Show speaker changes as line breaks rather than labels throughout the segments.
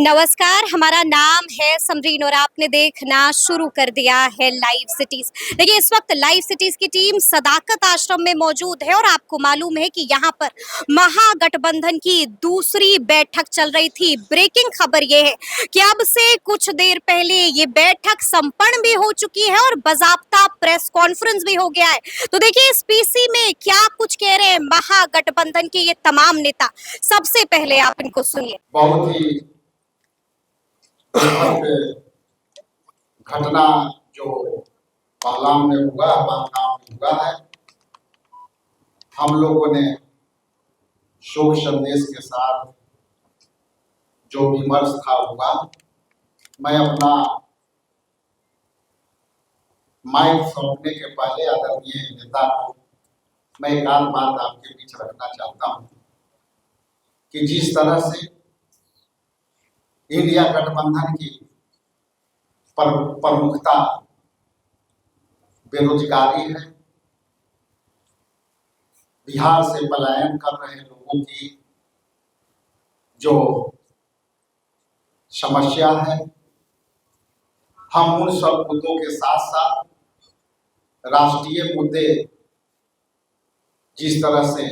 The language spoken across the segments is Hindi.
नमस्कार, हमारा नाम है समरीन और आपने देखना शुरू कर दिया है लाइव सिटीज। देखिए, इस वक्त लाइव सिटीज की टीम सदाकत आश्रम में मौजूद है और आपको मालूम है कि यहाँ पर महागठबंधन की दूसरी बैठक चल रही थी। ब्रेकिंग खबर ये है कि अब से कुछ देर पहले ये बैठक संपन्न भी हो चुकी है और बाकायदा प्रेस कॉन्फ्रेंस भी हो गया है। तो देखिए, इस पीसी में क्या कुछ कह रहे हैं महागठबंधन के ये तमाम नेता। सबसे पहले आप इनको सुनिए।
बहुत ही घटना जो पालाम में हुआ है, हम लोगों ने शोक संदेश के साथ जो विमर्श था हुआ। मैं अपना माइक सौंपने के पहले आदरणीय नेता को मैं एक आध बात आपके बीच रखना चाहता हूं कि जिस तरह से इंडिया गठबंधन की प्रमुखता बेरोजगारी है, बिहार से पलायन कर रहे लोगों की जो समस्या है, हम उन सब मुद्दों के साथ साथ राष्ट्रीय मुद्दे जिस तरह से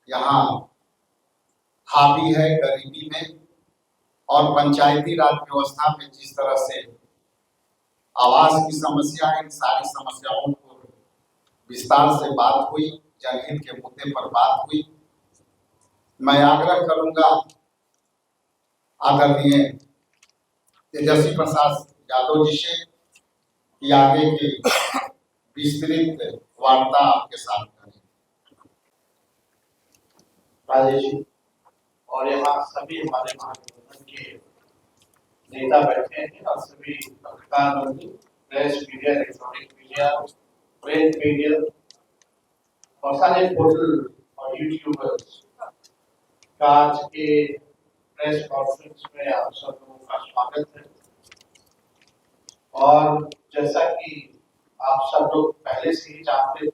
यहाँ हावी है गरीबी में और पंचायती राज व्यवस्था में जिस तरह से आवास की समस्या है, इन सारी समस्याओं को विस्तार से बात हुई, जनहित के मुद्दे पर बात हुई। मैं आग्रह करूंगा आदरणीय तेजस्वी प्रसाद यादव जी से कि आगे की विस्तृत वार्ता आपके साथ करें।
राजेश जी और यहाँ सभी हमारे महागठबंधन के नेता बैठे हैं और सभी पत्रकार बंधु, press media, electronic media, print media और सारे पोर्टल और यूट्यूबर्स का आज के प्रेस कॉन्फ्रेंस में आप सब लोगों का स्वागत है। और जैसा कि आप सब लोग पहले से ही जानते थे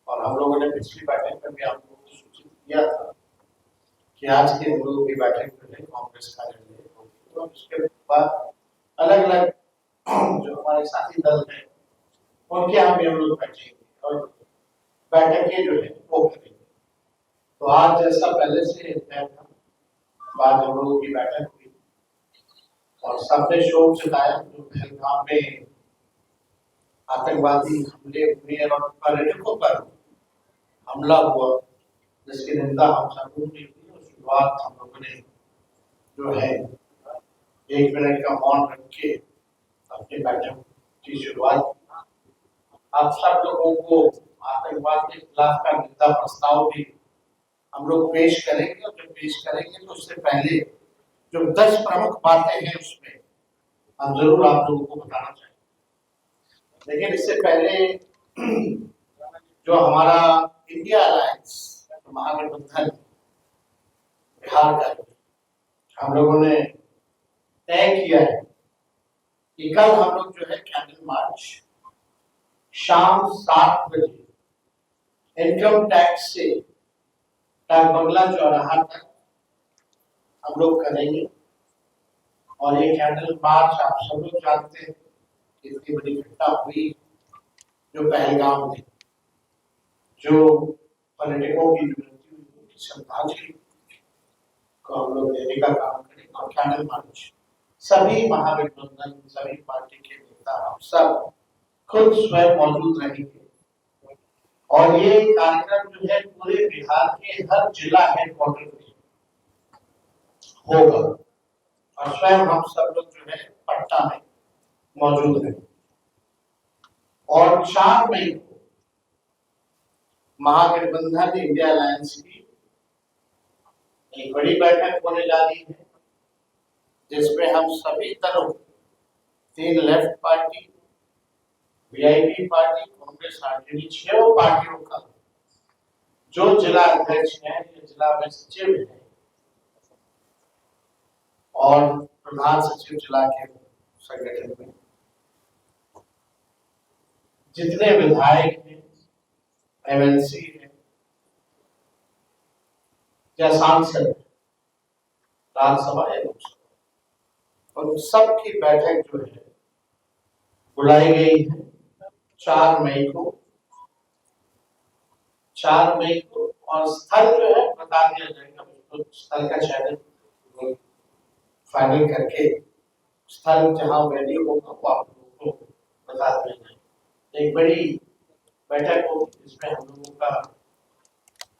और हम लोगों ने पिछली बैठक में भी आप लोगों को सूचित किया था कि आज के हम लोगों की बैठक में कांग्रेस कार्यालय होगी, तो उसके बाद अलग अलग जो हमारे साथी दल हैं उनके यहाँ भी हम लोग बैठेंगे और बैठकें जो है वो करेंगे। तो आज जैसा पहले से तय था, बाद हम लोगों की बैठक हुई और सबने शोक जताया जो पहलगाम में आतंकवादी हमले हुए और पर्यटकों पर हमला हुआ, जिसकी निंदा हम सब लोगों ने की और शुरुआत हम लोगों ने जो है 1 मिनट का मौन रख के अपनी बैठक की शुरुआत। आप सब लोगों को आतंकवाद के खिलाफ का निंदा प्रस्ताव भी हम लोग पेश करेंगे और जब पेश करेंगे तो उससे पहले जो 10 प्रमुख बातें हैं उसमें हम जरूर आप लोगों को बताना चाहेंगे। लेकिन इससे पहले जो हमारा इंडिया अलायंस महागठबंधन बिहार का हम लोगों ने तय किया है कि कल हम लोग जो है कैंडल मार्च शाम 7 बजे इनकम टैक्स से डाक बंगला चौराहा तक हम लोग करेंगे। और ये कैंडल मार्च आप सब लोग जानते हैं इतनी बड़ी घटना हुई जो पहलगाम में जो पर्यटकों की मृत्यु हुई, श्रद्धांजलि को हम लोग देने का काम करेंगे। और कैंडल मार्च सभी महागठबंधन, सभी पार्टी के नेता, हम सब खुद स्वयं मौजूद रहेंगे और ये कार्यक्रम जो है पूरे बिहार के हर जिला हेडक्वार्टर में होगा और स्वयं हम सब लोग जो है पटना में मौजूद हैं। और 4 मई को महागठबंधन इंडिया अलायंस की एक बड़ी बैठक होने जा रही है, जिसमें हम सभी दलों 3 left party, VIP party, Congress party, 6 पार्टियों का जो जिला अध्यक्ष है या जिला सचिव है और प्रधान सचिव जिला के संगठन में जितने विधायक हैं, एमएलसी है या सांसद राज्यसभा या लोकसभा, उन सब की बैठक जो है बुलाई गई है 4 मई को। 4 मई को, और स्थल जो है बता दिया जाएगा, उसको स्थल का चयन फाइनल करके स्थल जहाँ वेन्यू होगा वो आप लोगों को बता दिया जाएगा। एक बड़ी बैठक होगी जिसमें हम लोगों का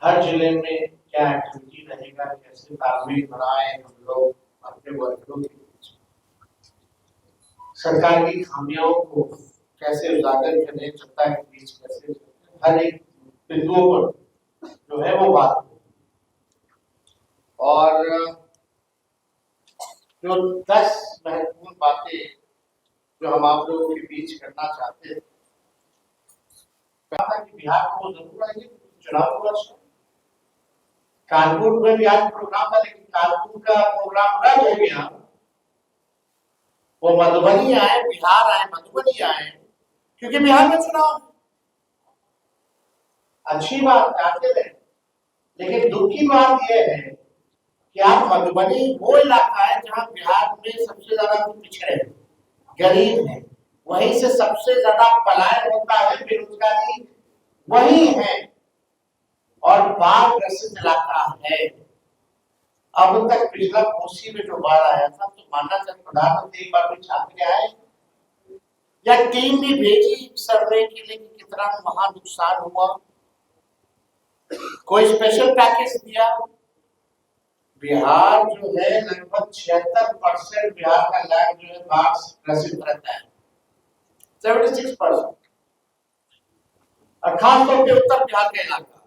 हर जिले में क्या एक्टिविटी रहेगा, कैसे तालमेल बनाए हम लोग अपने वर्करों के बीच, सरकार की खामियों को कैसे उजागर करें, जनता के बीच कैसे, हर एक बिंदुओं पर जो है वो बात हो। और जो 10 महत्वपूर्ण बातें जो हम आप लोगों के बीच करना चाहते हैं, कहा था कि बिहार को जरूर आएंगे, चुनाव वर्ष कानपुर में भी आज प्रोग्राम था, लेकिन कानपुर का प्रोग्राम रद्द हो गया। वो मधुबनी आए, बिहार आए, मधुबनी आए, क्योंकि बिहार में चुनाव। अच्छी बात आते रहे, लेकिन दुख की बात यह है कि आप मधुबनी वो इलाका है जहां बिहार में सबसे ज्यादा पिछड़े हैं, गरीब है, वहीं से सबसे ज्यादा पलायन होता है, बेरोजगारी वही है और बाढ़ ग्रसित इलाका है। अब तक पिछला कोसी में जो बाढ़ आया था तो मानना चाहिए प्रधानमंत्री एक बार भी छात्र आए या टीम भी भेजी सर्वे के लिए कि कितना वहां नुकसान हुआ, कोई स्पेशल पैकेज दिया। बिहार जो है लगभग 76% बिहार का लैंड जो है बाढ़ ग्रसित रहता है, 76%, और खासतौर पे उत्तर बिहार का इलाका।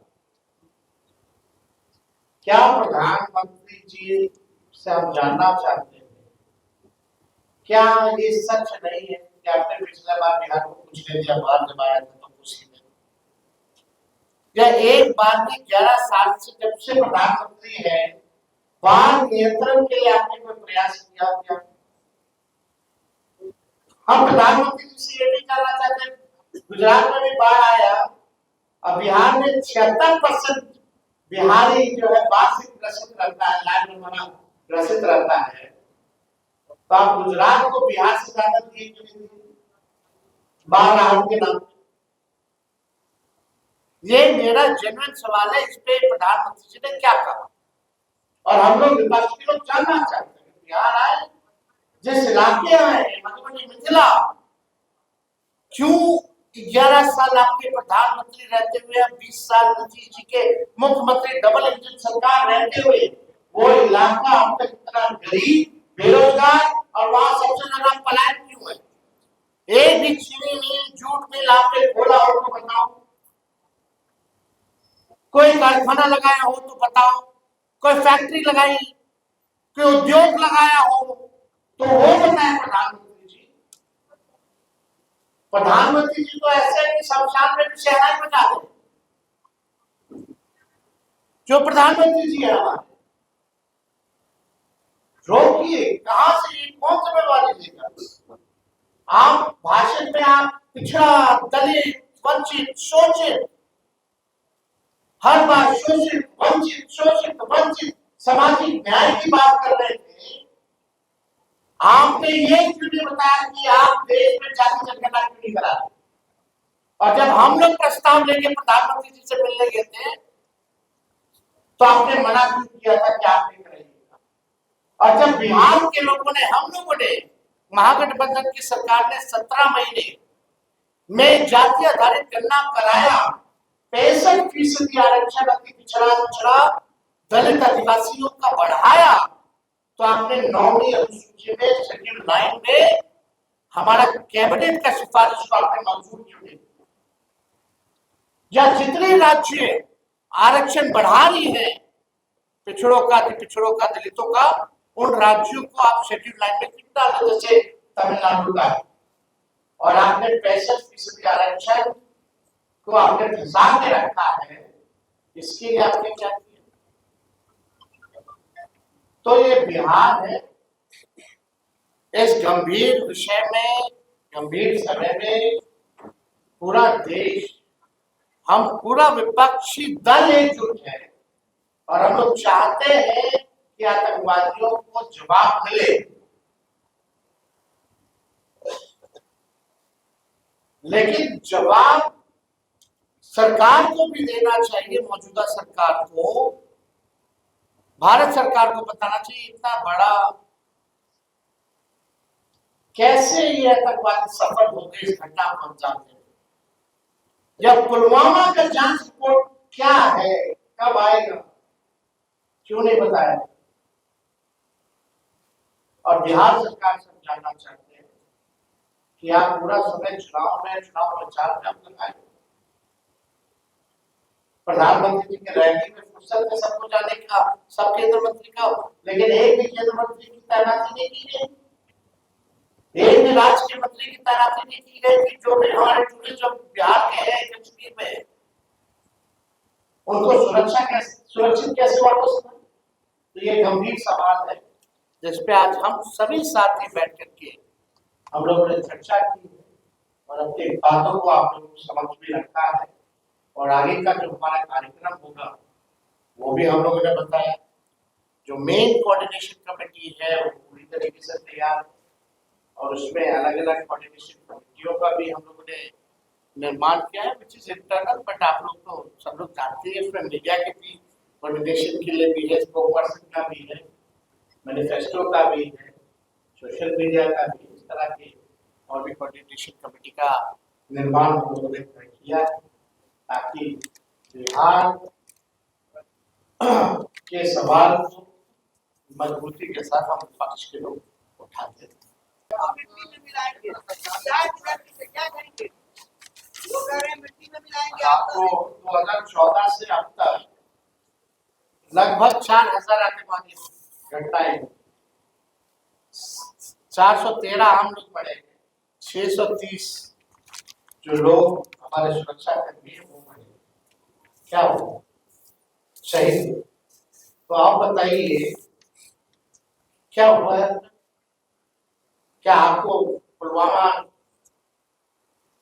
क्या प्रधानमंत्री जी से हम जानना चाहते हैं, क्या ये सच नहीं है कि आपने पिछले बार बिहार को कुछ नहीं दिया, बाहर जब आया था तो कुछ ही नहीं, या एक बार में 11 साल से जब से प्रधानमंत्री है बाढ़ नियंत्रण के लिए आपने कोई प्रयास किया क्या? हम प्रधानमंत्री जी से ये भी जानना चाहते हैं, गुजरात में भी बाढ़ आया, अब बिहार में 76% बिहारी जो है बाढ़ से ग्रसित रहता है, लैंड हमारा ग्रसित रहता है, तो आप गुजरात को बिहार से ज्यादा दिए क्यों नहीं दिए बाढ़ राहत के नाम पे? ये मेरा जेन्युइन सवाल है, इस पे प्रधानमंत्री जी ने क्या कहा, और हम लोग विपक्ष के लोग जानना चाहते हैं। बिहार आए, जिस इलाके आए मधुबनी मिथिला, क्यों 11 साल आपके प्रधानमंत्री रहते हुए, 20 साल मोदी जी के मुख्यमंत्री डबल इंजन सरकार रहते हुए वो इलाका अब तक इतना गरीब, बेरोजगार और वहां सबसे ज्यादा पलायन क्यों है? एक भी चीनी मिल, जूट मिल आपने खोला हो तो बताओ, कोई कारखाना लगाया हो तो बताओ, कोई फैक्ट्री लगाई, कोई उद्योग लगाया हो तो वो बताए प्रधानमंत्री जी। प्रधानमंत्री जी तो ऐसे कि शमशान में भी शहनाई बजा दे, जो प्रधानमंत्री जी है हमारे। रोकिए, कहां से ये कौन जिम्मेवारी लेगा? आप भाषण में आप पिछड़ा, दलित, वंचित, शोषित, हर बार शोषित, वंचित सामाजिक न्याय की बात कर रहे थे। आपने ये क्यों नहीं बताया कि आप देश में जाति जनगणना क्यों नहीं करा रहे? और जब हम लोग प्रस्ताव लेके प्रधानमंत्री जी से मिलने गए थे तो आपने मना क्यों किया था कि आप नहीं करेंगे? और जब बिहार के लोगों ने, हम लोगों ने, महागठबंधन की सरकार ने 17 महीने में जाति आधारित गणना कराया, 65% आरक्षण अति पिछड़ा दलित आदिवासियों का बढ़ाया, तो आपने 9वीं अनुसूची में शेड्यूल 9 में हमारा कैबिनेट का सिफारिश को आपने मंजूर क्यों नहीं? या जितने राज्य आरक्षण बढ़ा रही है पिछड़ों का, दलितों का, उन राज्यों को आप शेड्यूल 9 में क्यों डाले, जैसे तमिलनाडु का है, और आपने 65% आरक्षण को आपने फंसा के रखा है, इसके लिए आपने क्या किया? तो ये बिहार है, इस गंभीर विषय में, गंभीर समय में पूरा देश, हम पूरा विपक्षी दल एकजुट है और हम लोग चाहते हैं कि आतंकवादियों को जवाब मिले। लेकिन जवाब सरकार को भी देना चाहिए, मौजूदा सरकार को, भारत सरकार को बताना चाहिए इतना बड़ा कैसे ये आतंकवादी सफल हो गए इस घटना को अंजाम देने। जब पुलवामा का जांच रिपोर्ट क्या है, कब आएगा, क्यों नहीं बताया? और बिहार सरकार से जानना चाहते हैं कि आप पूरा समय चुनाव प्रचार में आप लगाए, प्रधानमंत्री जी के रैली में फुर्सत में सबको जाने का, सब केंद्र मंत्री का, लेकिन एक भी केंद्र मंत्री की तैनाती नहीं की गई, एक भी राज्य के मंत्री की तैनाती नहीं की गई कि जो भी हमारे टूरिज्म बिहार के हैं कश्मीर में, उनको सुरक्षित कैसे वापस करें? तो ये गंभीर सवाल है जिसपे आज हम सभी साथी बैठ करके हम लोगों ने चर्चा की है और अपनी बातों को आप लोगों को समझ भी रखा है। और आगे का जो हमारा कार्यक्रम होगा वो भी हम लोगों ने बताया। जो मेन कोऑर्डिनेशन कमेटी है वो पूरी तरीके से तैयार है और उसमें अलग अलग कोऑर्डिनेशन कमेटियों का भी हम लोगों ने निर्माण किया है, विच इज इंटरनल, बट आप लोग तो सब लोग जानते हैं इसमें मीडिया के भी कोऑर्डिनेशन के लिए भी है, स्पोक पर्सन का भी है, मैनिफेस्टो का भी है, सोशल मीडिया का भी, इस तरह के और भी कोऑर्डिनेशन कमेटी का निर्माण हम लोगों ने किया है ताकि बिहार के सवाल को मजबूती के साथ हम पक्ष के लोग उठाते हैं। आपको 2014 से अब तक लगभग 4000 आतंकवादी घटनाएं, 413 आम लोग पड़े, 630 जो लोग हमारे सुरक्षा कर्मी वो पड़े, क्या हुआ? शहीद। तो आप बताइए क्या हुआ है? क्या आपको पुलवामा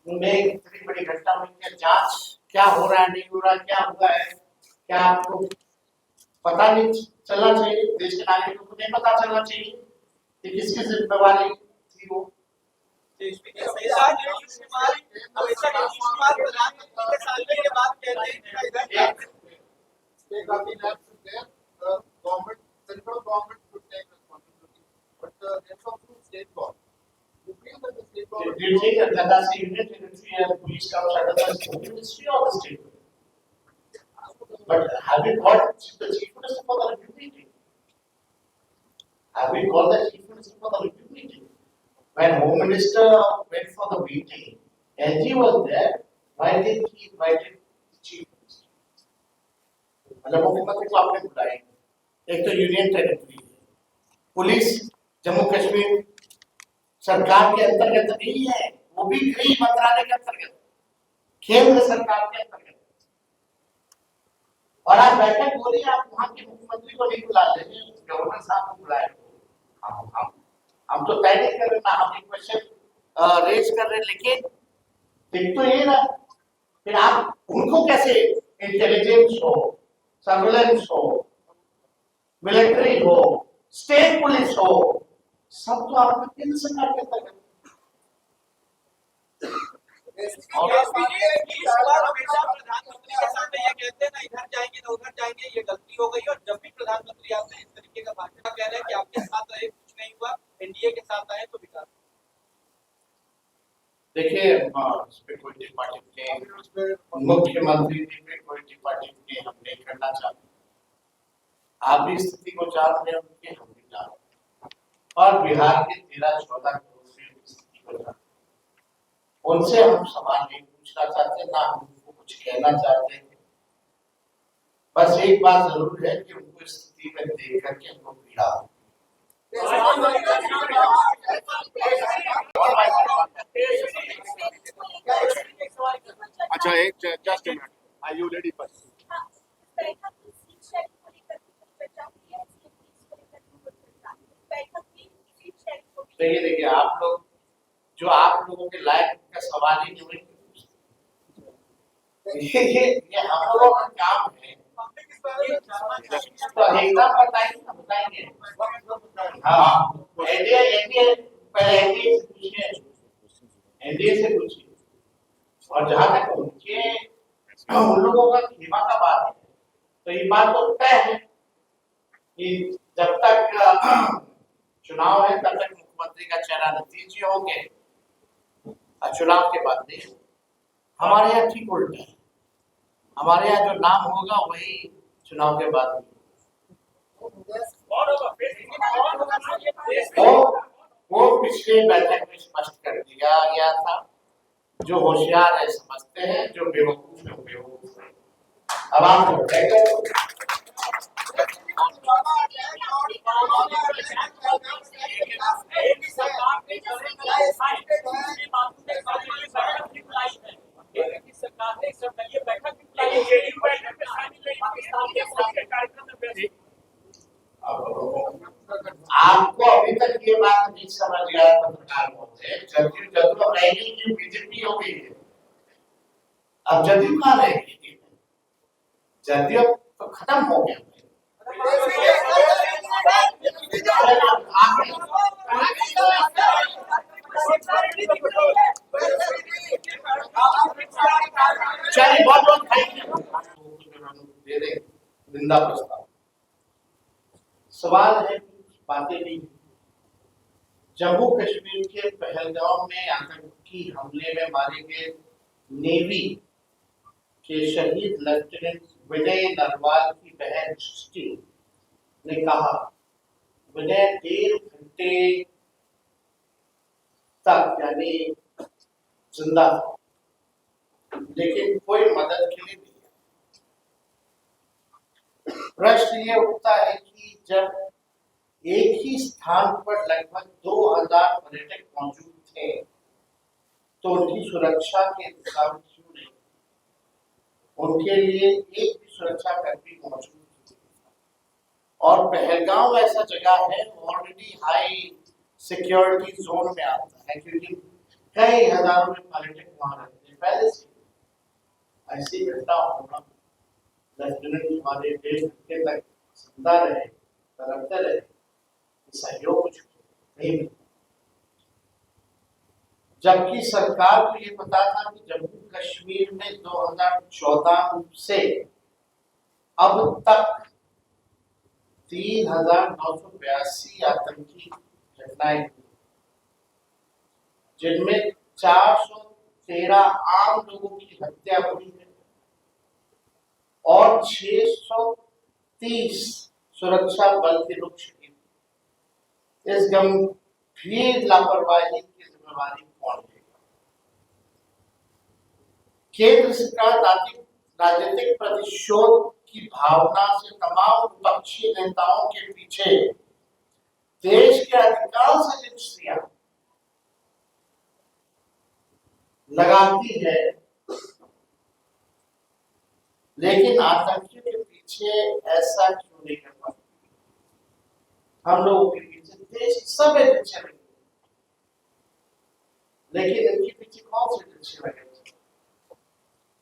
में इतनी बड़ी घटना हुई, क्या जांच क्या हो रहा है, नहीं हो रहा, क्या हुआ है, क्या आपको पता नहीं चलना चाहिए? देश के नागरिकों को नहीं पता चलना चाहिए कि किसकी जिम्मेवारी थी वो? Do you think that that's the unit military and police comes under the ministry or the state? But have you called the chief minister for the review meeting? Have we called the chief minister for the review meeting? When home minister went for the meeting, NG was there. Why did he invite the chief minister? मतलब मुख्यमंत्री को आपने बुलाया, एक तो यूनियन टेरिटरी है, पुलिस जम्मू कश्मीर सरकार के अंतर्गत नहीं है, वो भी गृह मंत्रालय के अंतर्गत, केंद्र सरकार के अंतर्गत। और आज बैठक हो रही है, आप वहां के मुख्यमंत्री को नहीं बुला रहे हैं, गवर्नर साहब को बुलाए। हम तो तय नहीं कर रहे ना, हम एक क्वेश्चन रेज कर रहे, लेकिन एक तो ये ना, फिर आप उनको कैसे इंटेलिजेंस हो, सर्विलेंस हो, मिलिट्री हो, स्टेट पुलिस हो, सब तो आपका केंद्र सरकार के अंतर्गत।
प्रधानमंत्री के सामने ये कहते हैं ना, इधर जाएंगे ना उधर जाएंगे, ये गलती हो गई। और जब भी प्रधानमंत्री आते हैं इस तरीके का भाषण कह रहे हैं कि आपके साथ आए कुछ नहीं हुआ, एनडीए के साथ आए तो विकास।
देखिए इस पे कोई डिपार्टमेंट मुख्यमंत्री जी पे कोई डिपार्टमेंट हम नहीं करना चाहते। आप भी स्थिति को जान रहे हैं, हम भी जान रहे हैं, और बिहार के 13-14 करोड़ की स्थिति को जान, उनसे हम सवाल नहीं पूछना चाहते, ना हम उनको कुछ कहना चाहते हैं। बस एक बात जरूर है कि उनको इस स्थिति में देख करके हमको पीड़ा हो।
अच्छा एक just minute, are you ready first?
देखिए आप लोग जो आप लोगों के लायक का सवाल ही नहीं, ये हम लोगों का काम है। तो एकदम बताएंगे। हाँ, एनडीए पहले एनडीए से पूछिए, एनडीए से पूछिए। और जहां तक उन लोगों का खेमा का बात है, तो ये बात तो तय है कि जब तक चुनाव है तब तक मुख्यमंत्री का चयन नीतीश जी होंगे और चुनाव के बाद नहीं। हमारे यहाँ ठीक उल्टा है, हमारे यहाँ जो नाम होगा वही चुनाव के बाद वो पिछले बैठक में स्पष्ट कर दिया गया था। जो होशियार है समझते हैं, जो बेवकूफ है बेवकूफ है। अब आप आपको अभी तक ये बात नहीं समझ गया पत्रकार महोदय, जदयू रहेगी कि बीजेपी हो गई है। अब जदयू कहाँ रहेगी? जदयू तो खत्म हो गया। चलिए बहुत बहुत थैंक यू। दे दे निंदा प्रस्ताव। सवाल है, बातें नहीं। जम्मू कश्मीर के पहलगाम में आतंकी हमले में मारे गए नेवी के शहीद लेफ्टिनेंट विनय नरवाल की बहन सृष्टि ने कहा, विनय 1.5 घंटे तक यानी जिंदा था, लेकिन कोई मदद के लिए नहीं। प्रश्न ये उठता है कि जब एक ही स्थान पर लगभग 2000 पर्यटक मौजूद थे तो उनकी सुरक्षा के इंतजाम क्यों नहीं? उनके लिए एक भी सुरक्षा कर्मी मौजूद नहीं। और पहलगाम ऐसा जगह है ऑलरेडी हाई सिक्योरिटी जोन में आता है, क्योंकि कई हजारों में पर्यटक वहां रहते हैं पहले से। ऐसी घटना होना, लेफ्टिनेंट हमारे 1.5 घंटे तक जिंदा रहे, तरफते रहे, सहयोग नहीं मिलता। जबकि सरकार को ये पता था कि जम्मू कश्मीर में 2014 से अब तक 3982 आतंकी घटनाएं हुई, जिनमें 413 आम लोगों की हत्या हुई है और 630 सुरक्षा बल के लोग शहीद। इस गंभीर लापरवाही की जिम्मेवारी कौन लेगा? केंद्र सरकार राजनीतिक प्रतिशोध की भावना से तमाम विपक्षी नेताओं के पीछे देश के अधिकांश एजेंसियां लगाती है, लेकिन आतंकियों के पीछे ऐसा क्यों नहीं कर पाती? हम लोगों के पीछे देश सब एजेंसियां लगी, लेकिन इनके पीछे कौन से एजेंसी लगे?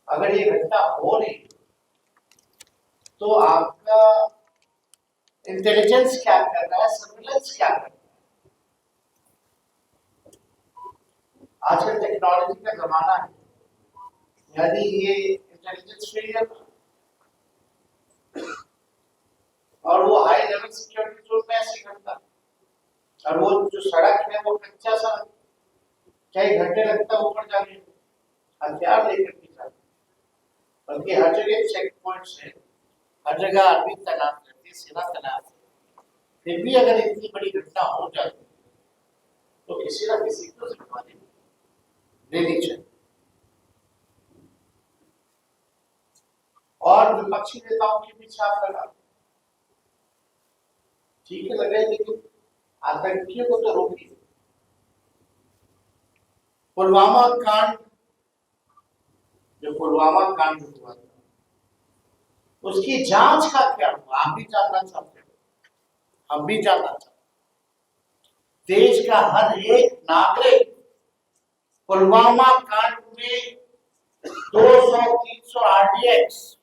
अगर ये घटना हो रही है तो आपका इंटेलिजेंस क्या कर रहा है, सर्विलेंस क्या कर रहा है? आजकल टेक्नोलॉजी का जमाना है, यदि ये इंटेलिजेंस फेलियर और वो हाई लेवल सिक्योरिटी जोन में ऐसे घटता, और वो जो सड़क है वो कच्चा सड़क, कई घंटे लगता है ऊपर जाने में, हथियार लेकर नहीं जाते, बल्कि हर जगह चेक पॉइंट्स है, हर जगह आर्मी तैनात रहती है, सेना तैनात है। फिर भी अगर इतनी बड़ी घटना हो जाती तो किसी ना किसी को जिम्मेदारी लेनी चाहिए। और विपक्षी नेताओं के पीछे आप लगा, ठीक है लगे, लेकिन आतंकियों को तो रोकिए। पुलवामा कांड, जो पुलवामा कांड हुआ था, उसकी जांच का क्या हुआ? आप भी जानना चाहते हो, हम भी जानना चाहते। देश का हर एक नागरिक पुलवामा कांड में 200-300 RDX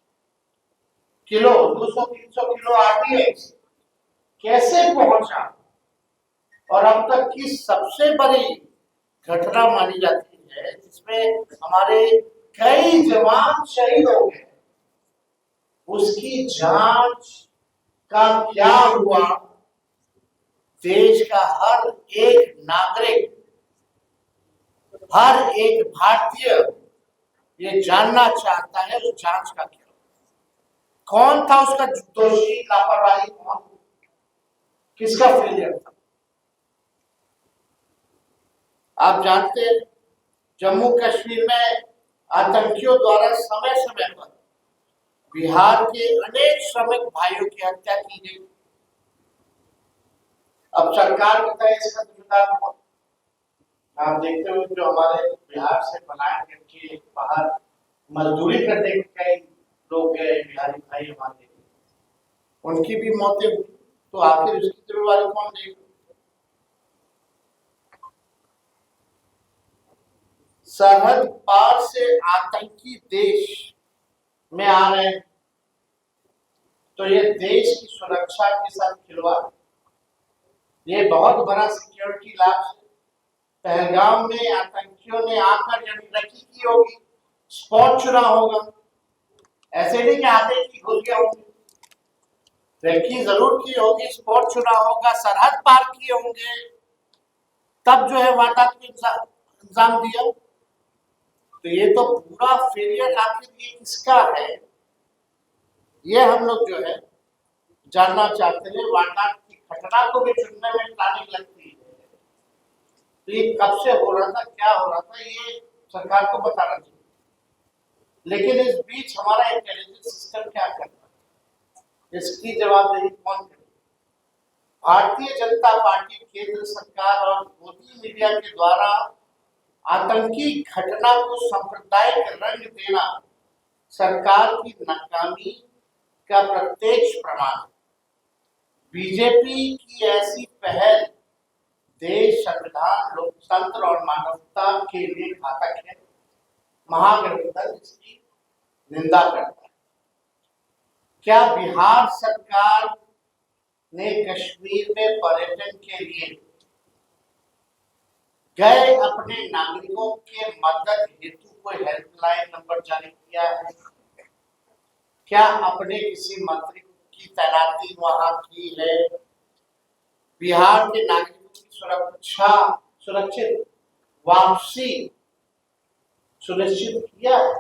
किलो 200-300 किलो RDX कैसे पहुंचा, और अब तक की सबसे बड़ी घटना मानी जाती है जिसमें हमारे कई जवान शहीद हो गए, उसकी जांच का क्या हुआ? देश का हर एक नागरिक, हर एक भारतीय ये जानना चाहता है उस जांच का क्या, कौन था उसका दोषी, लापरवाही कौन, किसका फेलियर था? आप जानते हैं जम्मू कश्मीर में आतंकियों द्वारा समय समय पर बिहार के अनेक श्रमिक भाइयों की हत्या की गई। अब सरकार बताए इसका जिम्मेदार कौन? आप देखते हो जो हमारे बिहार से पलायन करके बाहर मजदूरी करने के कई लोग गए, बिहारी भाई हमारे, उनकी भी मौतें हुई, तो आखिर उसकी जिम्मेवारी कौन लेगा? सरहद पार से आतंकी देश में आ रहे हैं, तो ये देश की सुरक्षा के साथ खिलवाड़, ये बहुत बड़ा सिक्योरिटी लॉस। पहलगाम में आतंकियों ने आकर जब नकी की होगी, स्पॉट चुना होगा, ऐसे नहीं कि आते ही घुस गए होंगे, रेकी जरूर की होगी, स्पॉट चुना होगा, सरहद पार किए होंगे, तब जो है वारदात को इंजाम दिया। तो ये तो पूरा फेलियर आखिर ये किसका है, ये हम लोग जो है जानना चाहते हैं। वारदात की घटना को भी चुनने में प्लानिंग लगती है, तो ये कब से हो रहा था, क्या हो रहा था, ये सरकार को बताना चाहिए। लेकिन इस बीच हमारा इंटेलिजेंस सिस्टम क्या कर रहा है, इसकी जवाबदेही कौन करे? भारतीय जनता पार्टी, केंद्र सरकार और मोदी मीडिया के द्वारा आतंकी घटना को सांप्रदायिक रंग देना सरकार की नाकामी का प्रत्यक्ष प्रमाण है। बीजेपी की ऐसी पहल देश, संविधान, लोकतंत्र और मानवता के लिए घातक है। महागठबंधन इसकी निंदा करता है। क्या बिहार सरकार ने कश्मीर में पर्यटन के लिए गए अपने नागरिकों के मदद हेतु कोई हेल्पलाइन नंबर जारी किया है? क्या अपने किसी मंत्री की तैनाती वहां की है? बिहार के नागरिकों की सुरक्षित वापसी सुनिश्चित किया है?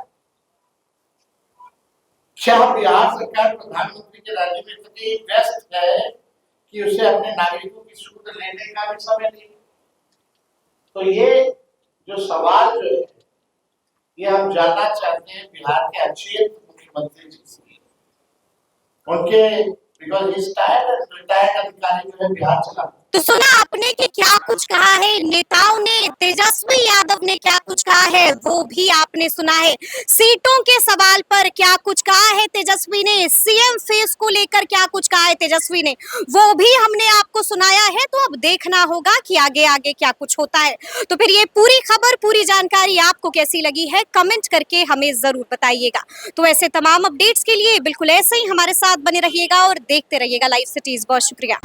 क्या बिहार सरकार प्रधानमंत्री के राज्य में इतनी व्यस्त है कि उसे अपने नागरिकों की सुध लेने का भी समय नहीं? तो ये जो सवाल जो है ये हम जानना चाहते हैं बिहार के अच्छे मुख्यमंत्री जी से, उनके बिकॉज रिटायर्ड अधिकारी जो है बिहार चला।
तो सुना आपने कि क्या कुछ कहा है नेताओं ने, तेजस्वी यादव ने क्या कुछ कहा है वो भी आपने सुना है। सीटों के सवाल पर क्या कुछ कहा है तेजस्वी ने, सीएम फेस को लेकर क्या कुछ कहा है तेजस्वी ने, वो भी हमने आपको सुनाया है। तो अब देखना होगा कि आगे आगे क्या कुछ होता है। तो फिर ये पूरी खबर, पूरी जानकारी आपको कैसी लगी है, कमेंट करके हमें जरूर बताइएगा। तो ऐसे तमाम अपडेट्स के लिए बिल्कुल ऐसे ही हमारे साथ बने रहिएगा और देखते रहिएगा लाइव सिटीज। बहुत शुक्रिया।